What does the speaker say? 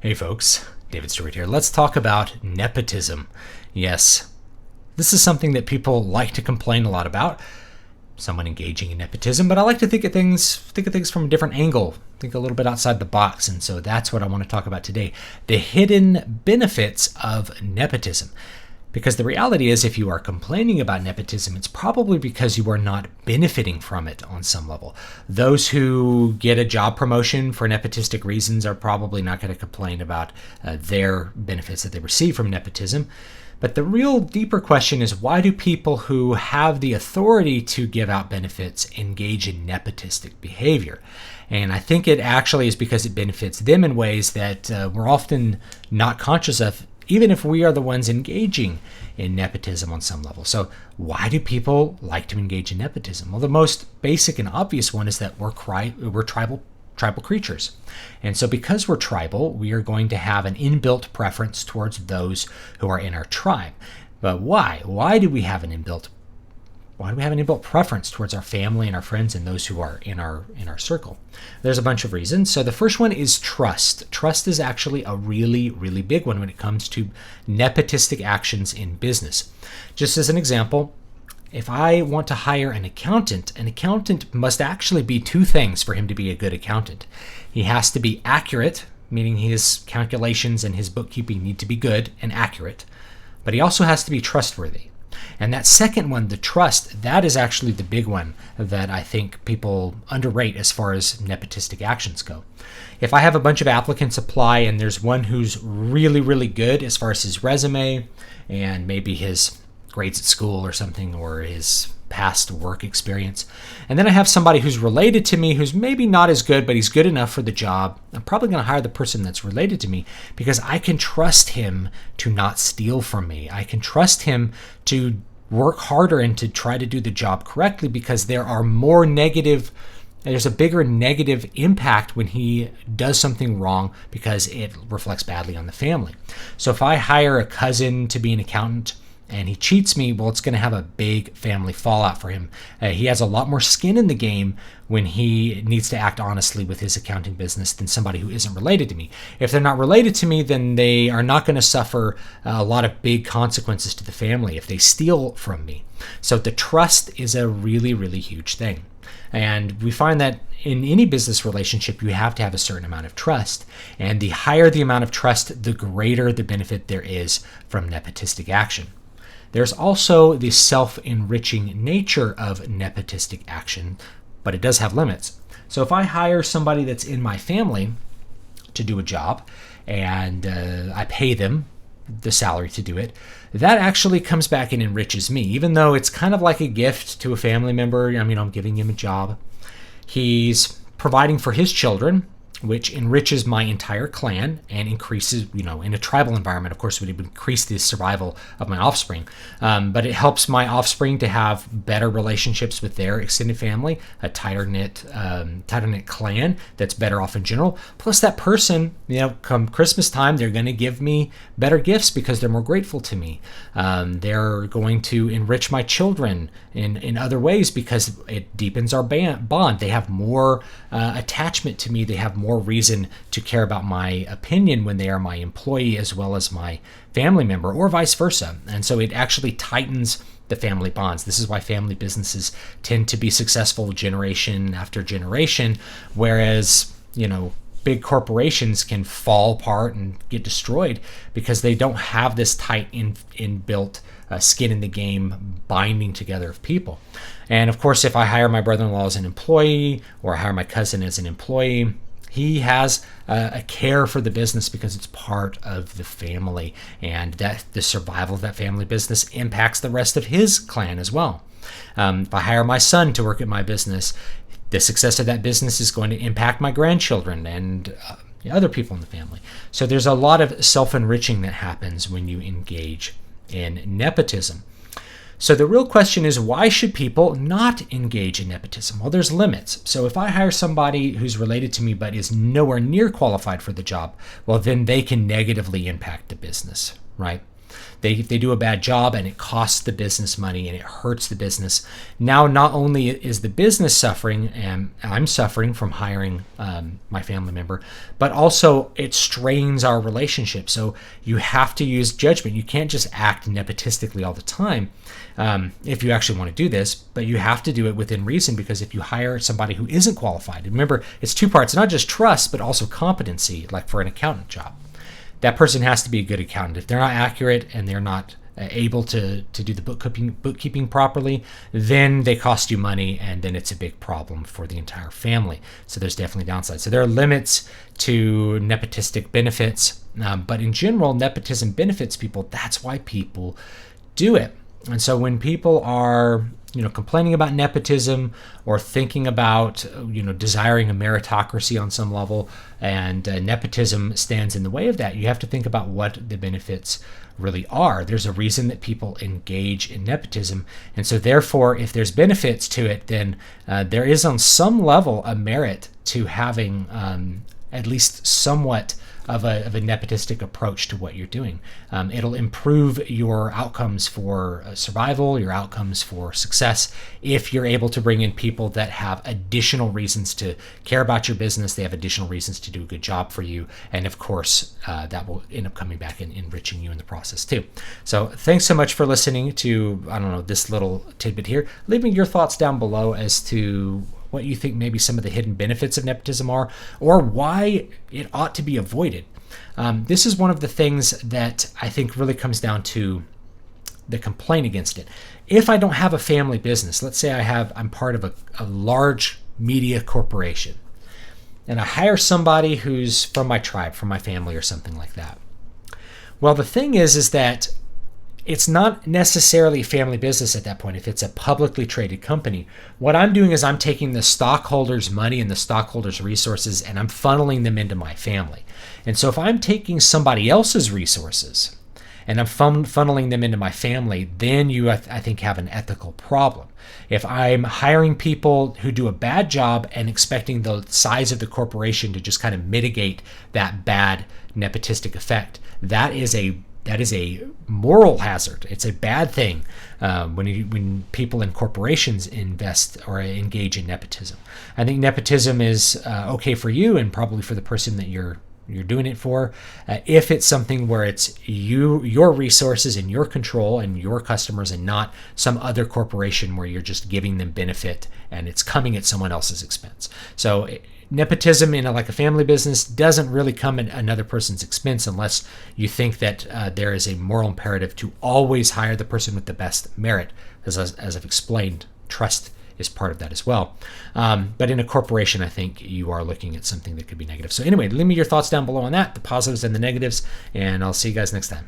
Hey folks, David Stewart here. Let's talk about nepotism. Yes, this is something that people like to complain a lot about, someone engaging in nepotism, but I like to think of things from a different angle, think a little bit outside the box, and so that's what I want to talk about today. The hidden benefits of nepotism. Because the reality is, if you are complaining about nepotism, it's probably because you are not benefiting from it on some level. Those who get a job promotion for nepotistic reasons are probably not going to complain about their benefits that they receive from nepotism. But the real deeper question is, why do people who have the authority to give out benefits engage in nepotistic behavior? And I think it actually is because it benefits them in ways that we're often not conscious of, even if we are the ones engaging in nepotism on some level. So why do people like to engage in nepotism? Well, the most basic and obvious one is that we're tribal creatures. And so because we're tribal, we are going to have an inbuilt preference towards those who are in our tribe. But why? Why do we have an inbuilt preference towards our family and our friends and those who are in our circle? There's a bunch of reasons. So the first one is trust. Trust is actually a really, really big one when it comes to nepotistic actions in business. Just as an example, if I want to hire an accountant must actually be two things for him to be a good accountant. He has to be accurate, meaning his calculations and his bookkeeping need to be good and accurate, but he also has to be trustworthy. And that second one, the trust, that is actually the big one that I think people underrate as far as nepotistic actions go. If I have a bunch of applicants apply and there's one who's really, really good as far as his resume and maybe his grades at school or something, or his past work experience, and then I have somebody who's related to me who's maybe not as good, but he's good enough for the job, I'm probably going to hire the person that's related to me because I can trust him to not steal from me. I can trust him to work harder and to try to do the job correctly, because there's a bigger negative impact when he does something wrong because it reflects badly on the family. So if I hire a cousin to be an accountant and he cheats me, well, it's going to have a big family fallout for him. He has a lot more skin in the game when he needs to act honestly with his accounting business than somebody who isn't related to me. If they're not related to me, then they are not going to suffer a lot of big consequences to the family if they steal from me. So the trust is a really, really huge thing. And we find that in any business relationship, you have to have a certain amount of trust. And the higher the amount of trust, the greater the benefit there is from nepotistic action. There's also the self-enriching nature of nepotistic action, but it does have limits. So if I hire somebody that's in my family to do a job and I pay them the salary to do it, that actually comes back and enriches me, even though it's kind of like a gift to a family member. I'm giving him a job. He's providing for his children, which enriches my entire clan and increases, in a tribal environment, of course, it would increase the survival of my offspring. But it helps my offspring to have better relationships with their extended family, a tighter knit clan that's better off in general. Plus that person, come Christmas time, they're going to give me better gifts because they're more grateful to me. They're going to enrich my children in other ways because it deepens our bond. They have more attachment to me. They have more reason to care about my opinion when they are my employee as well as my family member, or vice versa. And so it actually tightens the family bonds. This is why family businesses tend to be successful generation after generation, whereas, big corporations can fall apart and get destroyed because they don't have this tight inbuilt skin in the game binding together of people. And of course, if I hire my brother-in-law as an employee or I hire my cousin as an employee, he has a care for the business because it's part of the family, and that the survival of that family business impacts the rest of his clan as well. If I hire my son to work at my business, the success of that business is going to impact my grandchildren and other people in the family. So there's a lot of self-enriching that happens when you engage in nepotism. So the real question is, why should people not engage in nepotism? Well, there's limits. So if I hire somebody who's related to me but is nowhere near qualified for the job, well, then they can negatively impact the business, right? They do a bad job and it costs the business money and it hurts the business. Now, not only is the business suffering and I'm suffering from hiring my family member, but also it strains our relationship. So you have to use judgment. You can't just act nepotistically all the time if you actually want to do this, but you have to do it within reason, because if you hire somebody who isn't qualified, remember, it's two parts, not just trust, but also competency, like for an accountant job. That person has to be a good accountant. If they're not accurate and they're not able to do the bookkeeping properly, then they cost you money, and then it's a big problem for the entire family. So there's definitely downsides. So there are limits to nepotistic benefits, but in general, nepotism benefits people. That's why people do it. And so when people are complaining about nepotism or thinking about, desiring a meritocracy on some level, and nepotism stands in the way of that, you have to think about what the benefits really are. There's a reason that people engage in nepotism. And so therefore, if there's benefits to it, then there is on some level a merit to having at least somewhat of a nepotistic approach to what you're doing. It'll improve your outcomes for survival, your outcomes for success, if you're able to bring in people that have additional reasons to care about your business. They have additional reasons to do a good job for you. And of course, that will end up coming back and enriching you in the process too. So thanks so much for listening to, this little tidbit here. Leave me your thoughts down below as to what you think maybe some of the hidden benefits of nepotism are, or why it ought to be avoided. This is one of the things that I think really comes down to the complaint against it. If I don't have a family business, let's say I'm part of a large media corporation, and I hire somebody who's from my tribe, from my family or something like that. Well, the thing is that it's not necessarily a family business at that point. If it's a publicly traded company, what I'm doing is I'm taking the stockholders' money and the stockholders' resources, and I'm funneling them into my family. And so if I'm taking somebody else's resources and I'm funneling them into my family, then you, I think, have an ethical problem. If I'm hiring people who do a bad job and expecting the size of the corporation to just kind of mitigate that bad nepotistic effect, that is a moral hazard. It's a bad thing when people in corporations invest or engage in nepotism. I think nepotism is okay for you and probably for the person that you're doing it for, if it's something where it's your resources in your control and your customers, and not some other corporation where you're just giving them benefit and it's coming at someone else's expense. So nepotism in a family business doesn't really come at another person's expense unless you think that there is a moral imperative to always hire the person with the best merit. As I've explained, trust is part of that as well. But in a corporation, I think you are looking at something that could be negative. So anyway, leave me your thoughts down below on that, the positives and the negatives, and I'll see you guys next time.